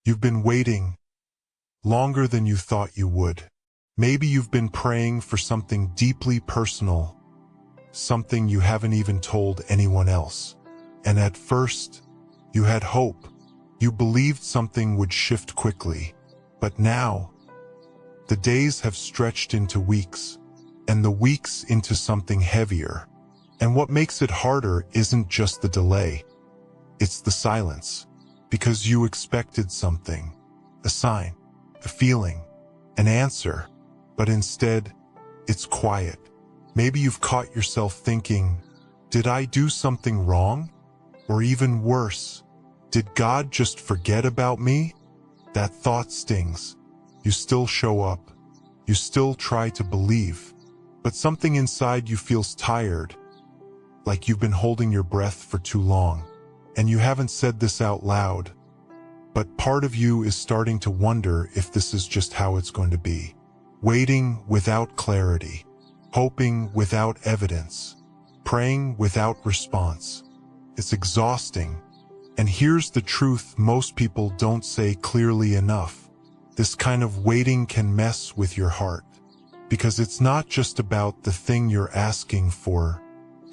You've been waiting longer than you thought you would. Maybe you've been praying for something deeply personal, something you haven't even told anyone else. And at first, you had hope. You believed something would shift quickly. But now, the days have stretched into weeks, and the weeks into something heavier. And what makes it harder isn't just the delay. It's the silence. Because you expected something, a sign, a feeling, an answer. But instead, it's quiet. Maybe you've caught yourself thinking, did I do something wrong? Or even worse, did God just forget about me? That thought stings. You still show up. You still try to believe. But something inside you feels tired, like you've been holding your breath for too long. And you haven't said this out loud, but part of you is starting to wonder if this is just how it's going to be. Waiting without clarity, hoping without evidence, praying without response. It's exhausting. And here's the truth most people don't say clearly enough. This kind of waiting can mess with your heart. Because it's not just about the thing you're asking for.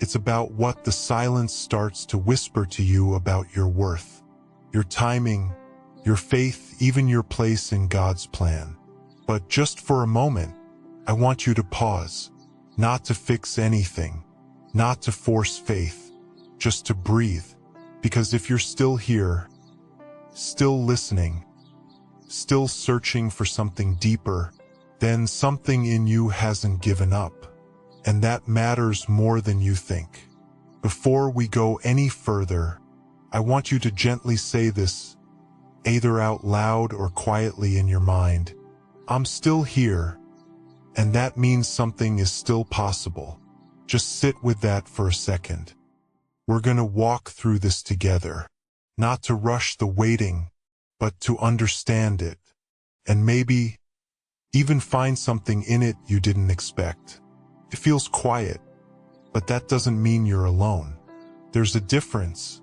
It's about what the silence starts to whisper to you about your worth, your timing, your faith, even your place in God's plan. But just for a moment, I want you to pause, not to fix anything, not to force faith, just to breathe. Because if you're still here, still listening, still searching for something deeper, then something in you hasn't given up. And that matters more than you think. Before we go any further, I want you to gently say this, either out loud or quietly in your mind. I'm still here, and that means something is still possible. Just sit with that for a second. We're gonna walk through this together, not to rush the waiting, but to understand it, and maybe even find something in it you didn't expect. It feels quiet, but that doesn't mean you're alone. There's a difference,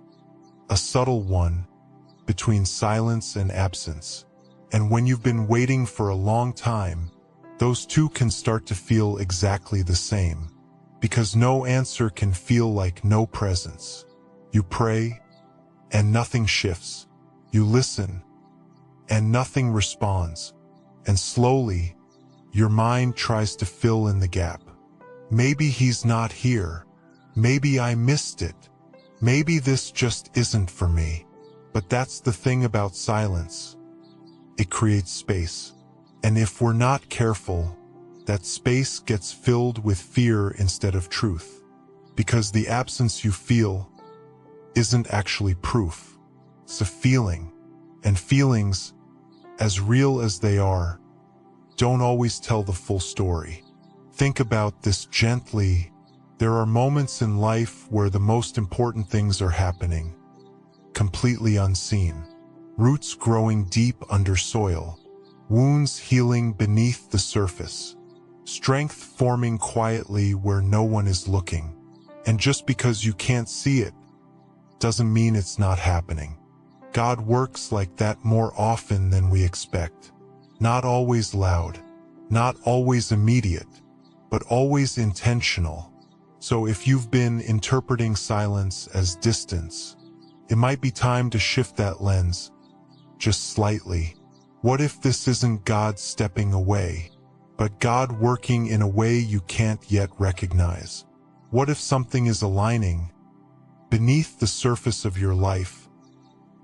a subtle one, between silence and absence. And when you've been waiting for a long time, those two can start to feel exactly the same. Because no answer can feel like no presence. You pray, and nothing shifts. You listen, and nothing responds. And slowly, your mind tries to fill in the gap. Maybe he's not here. Maybe I missed it. Maybe this just isn't for me. But that's the thing about silence. It creates space. And if we're not careful, that space gets filled with fear instead of truth. Because the absence you feel isn't actually proof. It's a feeling. And feelings, as real as they are, don't always tell the full story. Think about this gently. There are moments in life where the most important things are happening, completely unseen. Roots growing deep under soil, wounds healing beneath the surface, strength forming quietly where no one is looking. And just because you can't see it, doesn't mean it's not happening. God works like that more often than we expect. Not always loud, not always immediate, but always intentional. So if you've been interpreting silence as distance, it might be time to shift that lens, just slightly. What if this isn't God stepping away, but God working in a way you can't yet recognize? What if something is aligning beneath the surface of your life,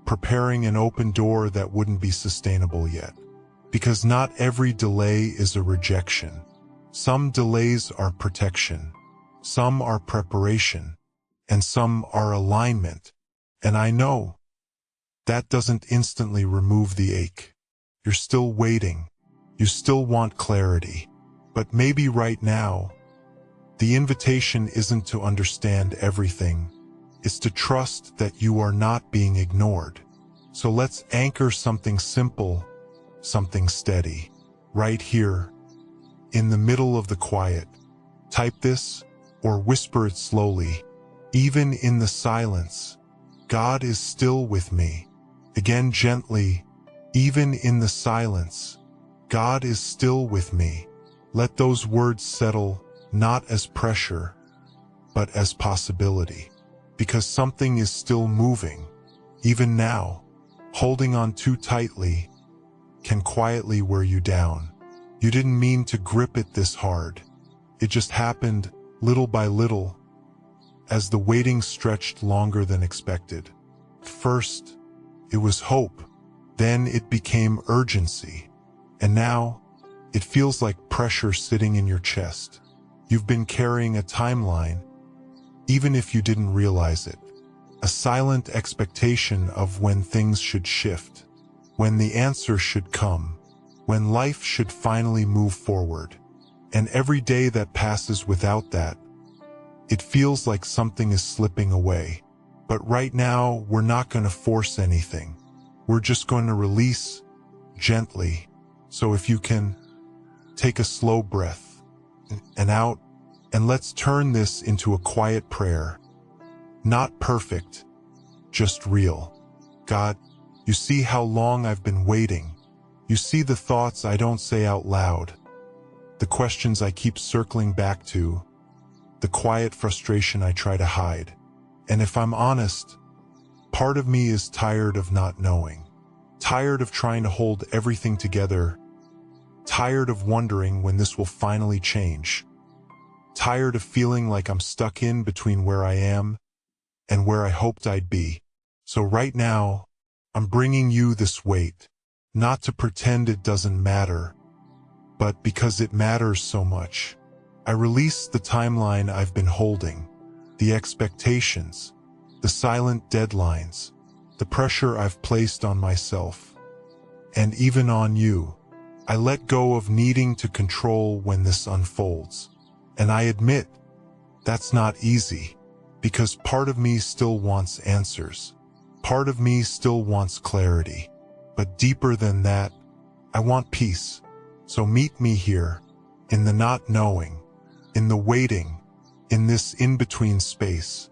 preparing an open door that wouldn't be sustainable yet? Because not every delay is a rejection. Some delays are protection, some are preparation, and some are alignment. And I know that doesn't instantly remove the ache. You're still waiting. You still want clarity. But maybe right now, the invitation isn't to understand everything. It's to trust that you are not being ignored. So let's anchor something simple, something steady, right here, in the middle of the quiet. Type this or whisper it slowly. Even in the silence, God is still with me. Again gently, Even in the silence, God is still with me. Let those words settle, not as pressure, but as possibility. Because something is still moving, even now. Holding on too tightly can quietly wear you down. You didn't mean to grip it this hard. It just happened, little by little, as the waiting stretched longer than expected. First, it was hope. Then it became urgency. And now, it feels like pressure sitting in your chest. You've been carrying a timeline, even if you didn't realize it. A silent expectation of when things should shift, when the answer should come, when life should finally move forward. And every day that passes without that, it feels like something is slipping away. But right now, we're not going to force anything. We're just going to release gently. So if you can, take a slow breath and out, and let's turn this into a quiet prayer. Not perfect, just real. God, you see how long I've been waiting. You see the thoughts I don't say out loud, the questions I keep circling back to, the quiet frustration I try to hide. And if I'm honest, part of me is tired of not knowing, tired of trying to hold everything together, tired of wondering when this will finally change, tired of feeling like I'm stuck in between where I am and where I hoped I'd be. So right now, I'm bringing you this weight, not to pretend it doesn't matter, but because it matters so much. I release the timeline I've been holding, the expectations, the silent deadlines, the pressure I've placed on myself, and even on you. I let go of needing to control when this unfolds. And I admit, that's not easy, because part of me still wants answers. Part of me still wants clarity. But deeper than that, I want peace. So meet me here, in the not knowing, in the waiting, in this in-between space.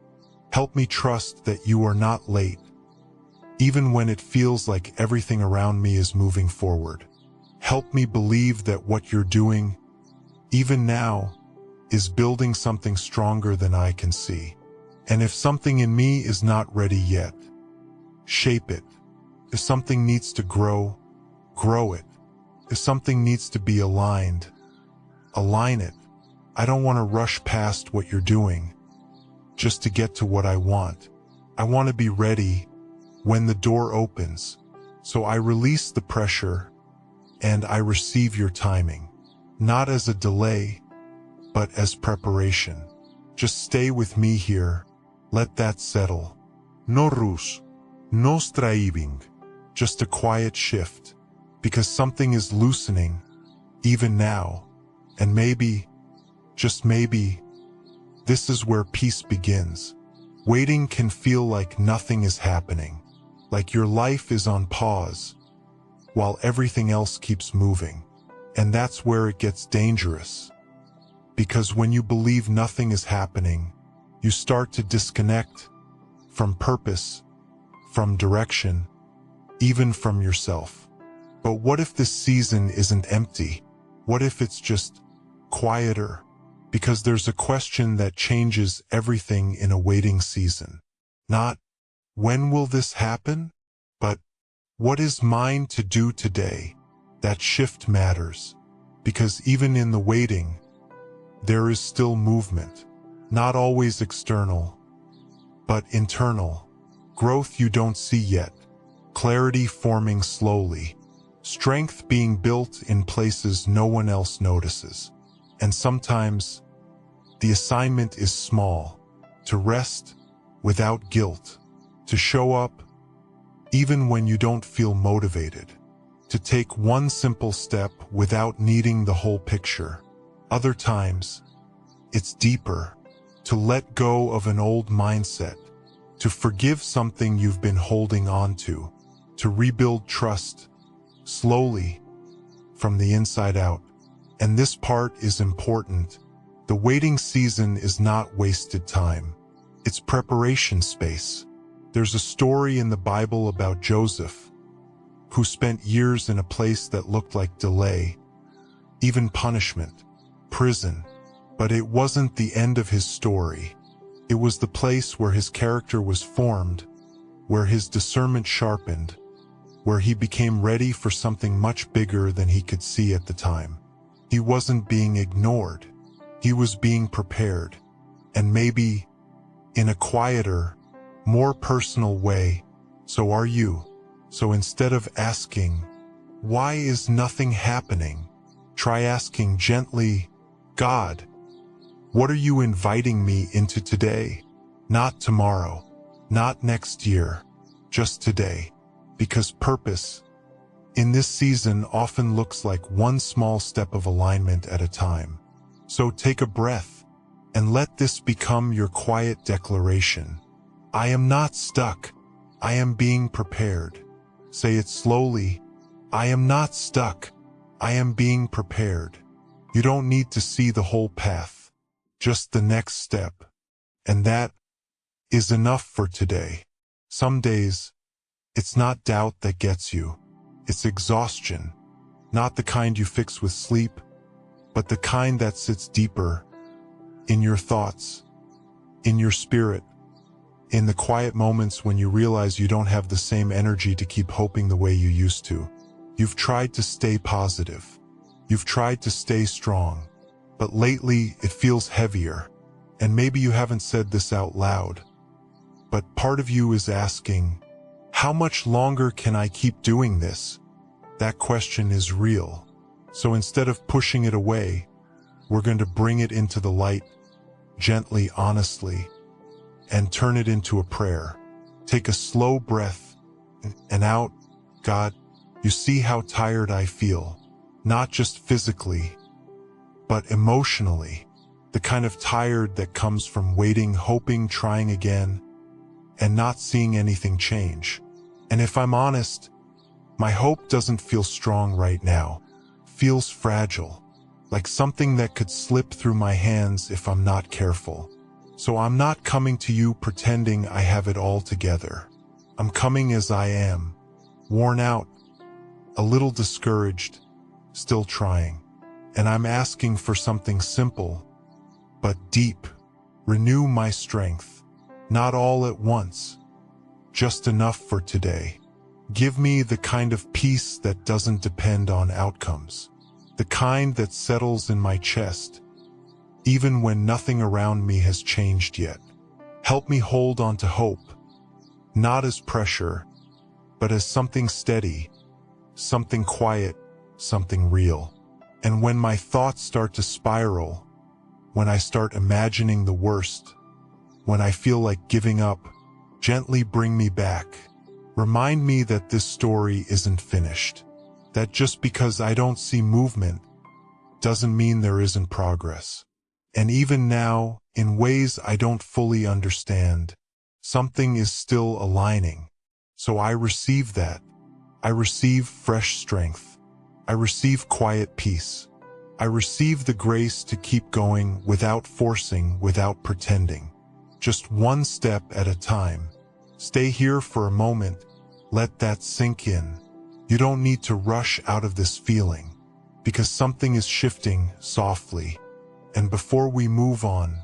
Help me trust that you are not late, even when it feels like everything around me is moving forward. Help me believe that what you're doing, even now, is building something stronger than I can see. And if something in me is not ready yet, shape it. If something needs to grow, grow it. If something needs to be aligned, align it. I don't want to rush past what you're doing just to get to what I want. I want to be ready when the door opens. So I release the pressure and I receive your timing, not as a delay, but as preparation. Just stay with me here. Let that settle. No rush, no striving, just a quiet shift, because something is loosening, even now. And maybe, just maybe, this is where peace begins. Waiting can feel like nothing is happening, like your life is on pause, while everything else keeps moving. And that's where it gets dangerous. Because when you believe nothing is happening, you start to disconnect from purpose, from direction, even from yourself. But what if this season isn't empty? What if it's just quieter? Because there's a question that changes everything in a waiting season. Not, when will this happen? But, what is mine to do today? That shift matters. Because even in the waiting, there is still movement. Not always external, but internal. Growth you don't see yet. Clarity forming slowly. Strength being built in places no one else notices. And sometimes, the assignment is small. To rest without guilt. To show up even when you don't feel motivated. To take one simple step without needing the whole picture. Other times, it's deeper. To let go of an old mindset. To forgive something you've been holding on to. To rebuild trust, slowly, from the inside out. And this part is important. The waiting season is not wasted time. It's preparation space. There's a story in the Bible about Joseph, who spent years in a place that looked like delay, even punishment, prison. But it wasn't the end of his story. It was the place where his character was formed, where his discernment sharpened, where he became ready for something much bigger than he could see at the time. He wasn't being ignored. He was being prepared. And maybe, in a quieter, more personal way, so are you. So instead of asking, "Why is nothing happening?" try asking gently, "God, what are you inviting me into today?" Not tomorrow, not next year, just today. Because purpose, in this season, often looks like one small step of alignment at a time. So take a breath, and let this become your quiet declaration. I am not stuck. I am being prepared. Say it slowly. I am not stuck. I am being prepared. You don't need to see the whole path, just the next step. And that is enough for today. Some days, it's not doubt that gets you. It's exhaustion. Not the kind you fix with sleep, but the kind that sits deeper in your thoughts, in your spirit, in the quiet moments when you realize you don't have the same energy to keep hoping the way you used to. You've tried to stay positive. You've tried to stay strong. But lately, it feels heavier. And maybe you haven't said this out loud. But part of you is asking, how much longer can I keep doing this? That question is real. So instead of pushing it away, we're going to bring it into the light, gently, honestly, and turn it into a prayer. Take a slow breath and out. God, you see how tired I feel, not just physically, but emotionally. The kind of tired that comes from waiting, hoping, trying again, and not seeing anything change. And if I'm honest, my hope doesn't feel strong right now. It feels fragile, like something that could slip through my hands if I'm not careful. So I'm not coming to you pretending I have it all together. I'm coming as I am, worn out, a little discouraged, still trying. And I'm asking for something simple, but deep. Renew my strength, not all at once, just enough for today. Give me the kind of peace that doesn't depend on outcomes, the kind that settles in my chest, even when nothing around me has changed yet. Help me hold on to hope, not as pressure, but as something steady, something quiet, something real. And when my thoughts start to spiral, when I start imagining the worst, when I feel like giving up, gently bring me back. Remind me that this story isn't finished, that just because I don't see movement doesn't mean there isn't progress. And even now, in ways I don't fully understand, something is still aligning. So I receive that. I receive fresh strength. I receive quiet peace. I receive the grace to keep going without forcing, without pretending. Just one step at a time. Stay here for a moment. Let that sink in. You don't need to rush out of this feeling, because something is shifting softly. And before we move on,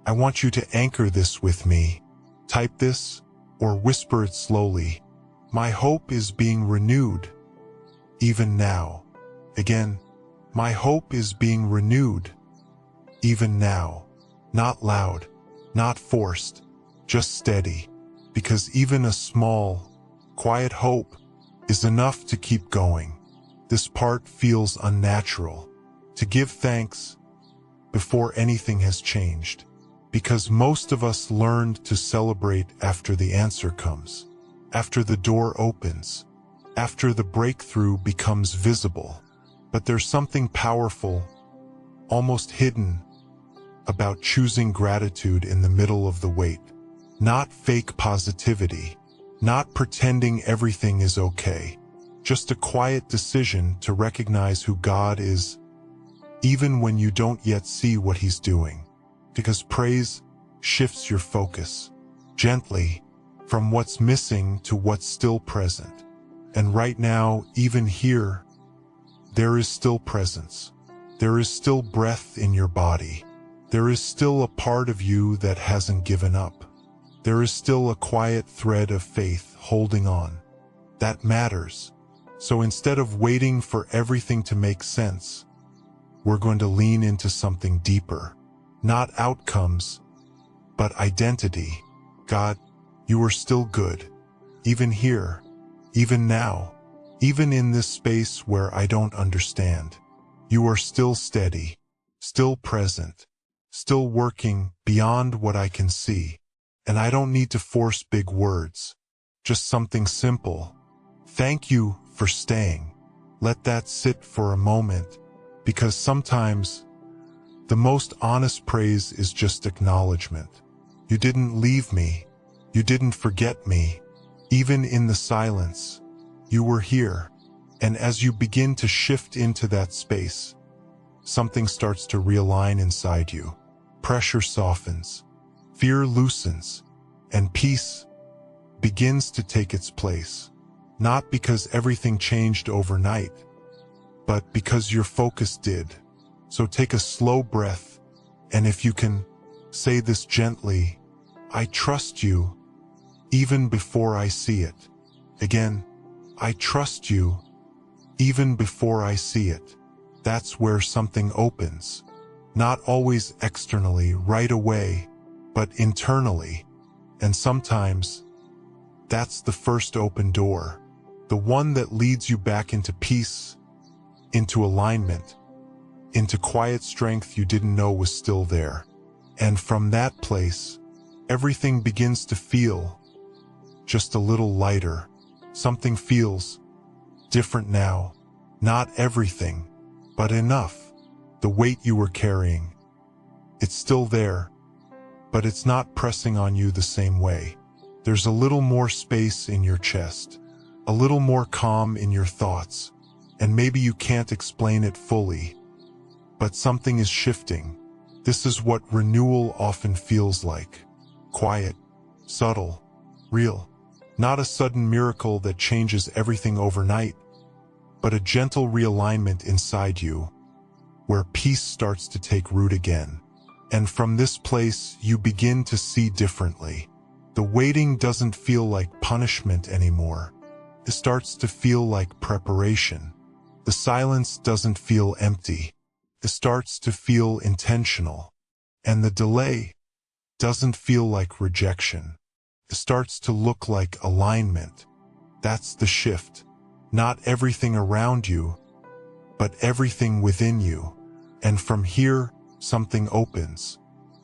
I want you to anchor this with me. Type this or whisper it slowly. My hope is being renewed, even now. Again, my hope is being renewed, even now. Not loud, not forced, just steady. Because even a small, quiet hope is enough to keep going. This part feels unnatural. To give thanks before anything has changed. Because most of us learned to celebrate after the answer comes, after the door opens, after the breakthrough becomes visible. But there's something powerful, almost hidden, about choosing gratitude in the middle of the wait. Not fake positivity, not pretending everything is okay. Just a quiet decision to recognize who God is, even when you don't yet see what He's doing. Because praise shifts your focus, gently, from what's missing to what's still present. And right now, even here, there is still presence. There is still breath in your body. There is still a part of you that hasn't given up. There is still a quiet thread of faith holding on. That matters. So instead of waiting for everything to make sense, we're going to lean into something deeper. Not outcomes, but identity. God, you are still good. Even here, even now, even in this space where I don't understand. You are still steady, still present, still working beyond what I can see. And I don't need to force big words, just something simple. Thank you for staying. Let that sit for a moment, because sometimes the most honest praise is just acknowledgement. You didn't leave me. You didn't forget me. Even in the silence, you were here. And as you begin to shift into that space, something starts to realign inside you. Pressure softens, fear loosens, and peace begins to take its place. Not because everything changed overnight, but because your focus did. So take a slow breath, and if you can, say this gently, I trust you, even before I see it. Again, I trust you, even before I see it. That's where something opens. Not always externally, right away, but internally. And sometimes, that's the first open door. The one that leads you back into peace, into alignment, into quiet strength you didn't know was still there. And from that place, everything begins to feel just a little lighter. Something feels different now. Not everything, but enough. The weight you were carrying, it's still there, but it's not pressing on you the same way. There's a little more space in your chest, a little more calm in your thoughts, and maybe you can't explain it fully, but something is shifting. This is what renewal often feels like. Quiet, subtle, real. Not a sudden miracle that changes everything overnight, but a gentle realignment inside you, where peace starts to take root again. And from this place, you begin to see differently. The waiting doesn't feel like punishment anymore. It starts to feel like preparation. The silence doesn't feel empty. It starts to feel intentional. And the delay doesn't feel like rejection. It starts to look like alignment. That's the shift. Not everything around you, but everything within you. And from here, something opens.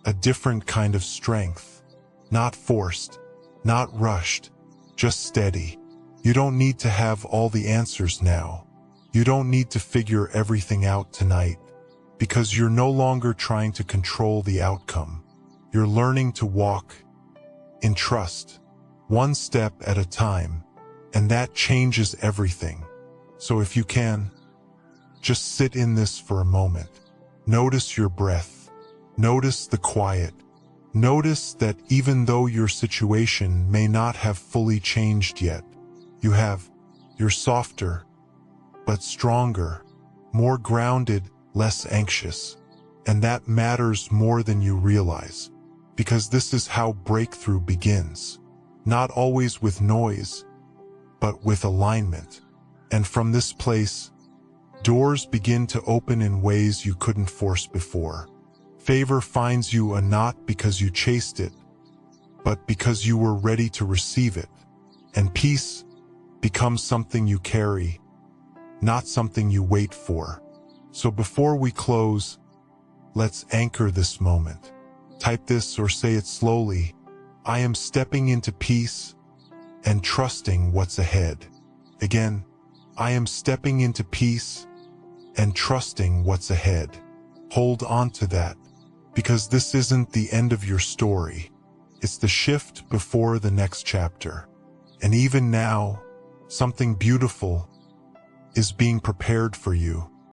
A different kind of strength. Not forced, not rushed, just steady. You don't need to have all the answers now. You don't need to figure everything out tonight, because you're no longer trying to control the outcome. You're learning to walk in trust, one step at a time, and that changes everything. So if you can, just sit in this for a moment. Notice your breath. Notice the quiet. Notice that even though your situation may not have fully changed yet, you're softer, but stronger, more grounded, less anxious. And that matters more than you realize, because this is how breakthrough begins. Not always with noise, but with alignment. And from this place, doors begin to open in ways you couldn't force before. Favor finds you not because you chased it, but because you were ready to receive it. And peace becomes something you carry, not something you wait for. So before we close, let's anchor this moment. Type this or say it slowly. I am stepping into peace and trusting what's ahead. Again, I am stepping into peace and trusting what's ahead. Hold on to that, because this isn't the end of your story. It's the shift before the next chapter. And even now, something beautiful is being prepared for you.